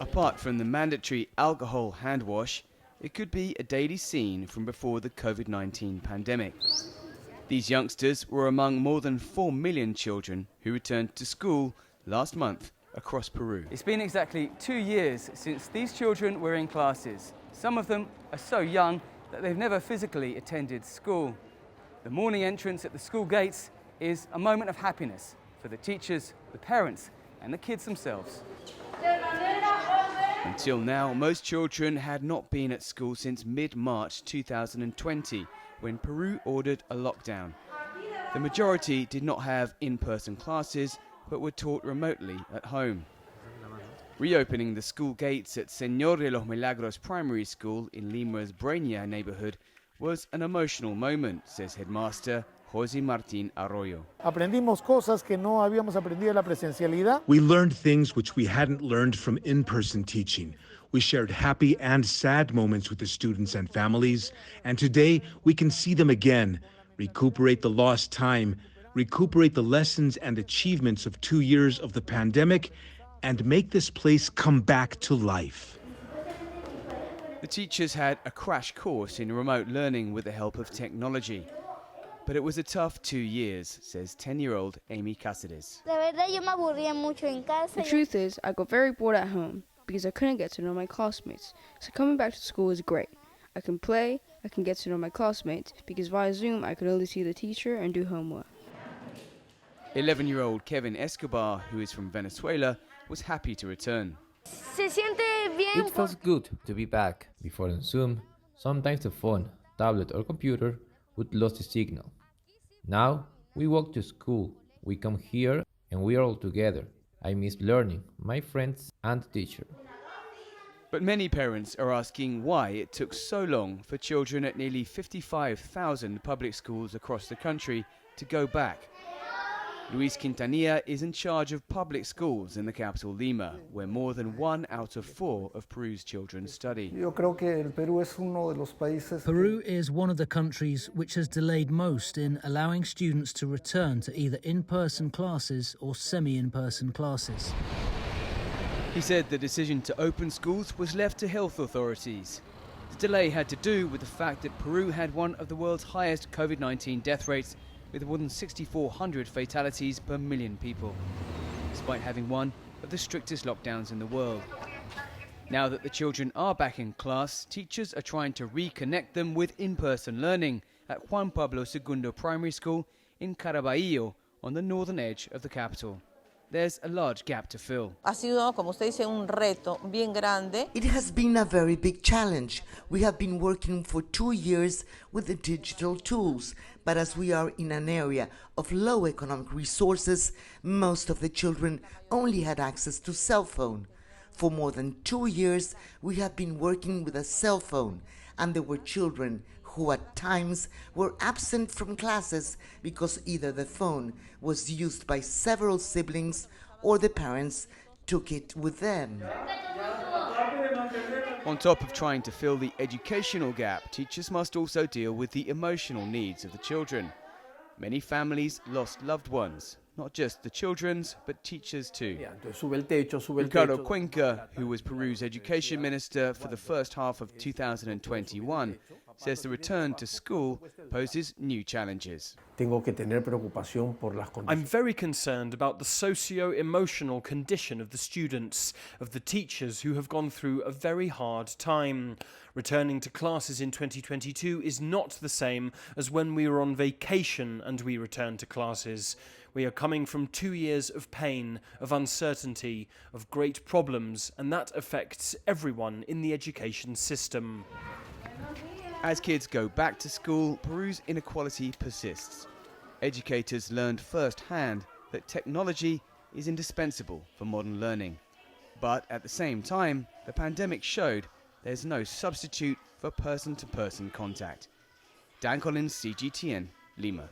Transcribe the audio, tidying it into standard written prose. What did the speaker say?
Apart from the mandatory alcohol hand wash, it could be a daily scene from before the COVID-19 pandemic. These youngsters were among more than 4 million children who returned to school last month across Peru. It's been exactly 2 years since these children were in classes. Some of them are so young that they've never physically attended school. The morning entrance at the school gates is a moment of happiness for the teachers, the parents, and the kids themselves. Until now, most children had not been at school since mid-March 2020, when Peru ordered a lockdown. The majority did not have in-person classes, but were taught remotely at home. Reopening the school gates at Señor de los Milagros Primary School in Lima's Breña neighborhood was an emotional moment, says headmaster José Martín Arroyo. Aprendimos cosas que no habíamos aprendido en la presencialidad. We learned things which we hadn't learned from in-person teaching. We shared happy and sad moments with the students and families, and today we can see them again, recuperate the lost time, recuperate the lessons and achievements of 2 years of the pandemic, and make this place come back to life. The teachers had a crash course in remote learning with the help of technology. But it was a tough 2 years, says 10-year-old Amy Cáceres. The truth is, I got very bored at home because I couldn't get to know my classmates. So coming back to school is great. I can play, I can get to know my classmates because via Zoom I could only see the teacher and do homework. 11-year-old Kevin Escobar, who is from Venezuela, was happy to return. It feels good to be back. Before on Zoom, sometimes the phone, tablet or computer would lose the signal. Now we walk to school, we come here and we are all together. I miss learning, my friends and the teacher. But many parents are asking why it took so long for children at nearly 55,000 public schools across the country to go back. Luis Quintanilla is in charge of public schools in the capital Lima, where more than 1 out of 4 of Peru's children study. Peru is one of the countries which has delayed most in allowing students to return to either in-person classes or semi-in-person classes. He said the decision to open schools was left to health authorities. The delay had to do with the fact that Peru had one of the world's highest COVID-19 death rates, with more than 6,400 fatalities per million people, despite having one of the strictest lockdowns in the world. Now that the children are back in class, teachers are trying to reconnect them with in-person learning at Juan Pablo II Primary School in Caraballo, on the northern edge of the capital. There's a large gap to fill. Ha sido, como usted dice, un reto bien grande. It has been a very big challenge. We have been working for 2 years with the digital tools, but as we are in an area of low economic resources, most of the children only had access to cell phone. For more than 2 years, we have been working with a cell phone, and there were children who at times were absent from classes because either the phone was used by several siblings or the parents took it with them. On top of trying to fill the educational gap, teachers must also deal with the emotional needs of the children. Many families lost loved ones, not just the children's, but teachers too. Ricardo Cuenca, who was Peru's education minister for the first half of 2021, says the return to school poses new challenges. I'm very concerned about the socio-emotional condition of the students, of the teachers who have gone through a very hard time. Returning to classes in 2022 is not the same as when we were on vacation and we returned to classes. We are coming from 2 years of pain, of uncertainty, of great problems, and that affects everyone in the education system. As kids go back to school, Peru's inequality persists. Educators learned firsthand that technology is indispensable for modern learning. But at the same time, the pandemic showed there's no substitute for person-to-person contact. Dan Collins, CGTN, Lima.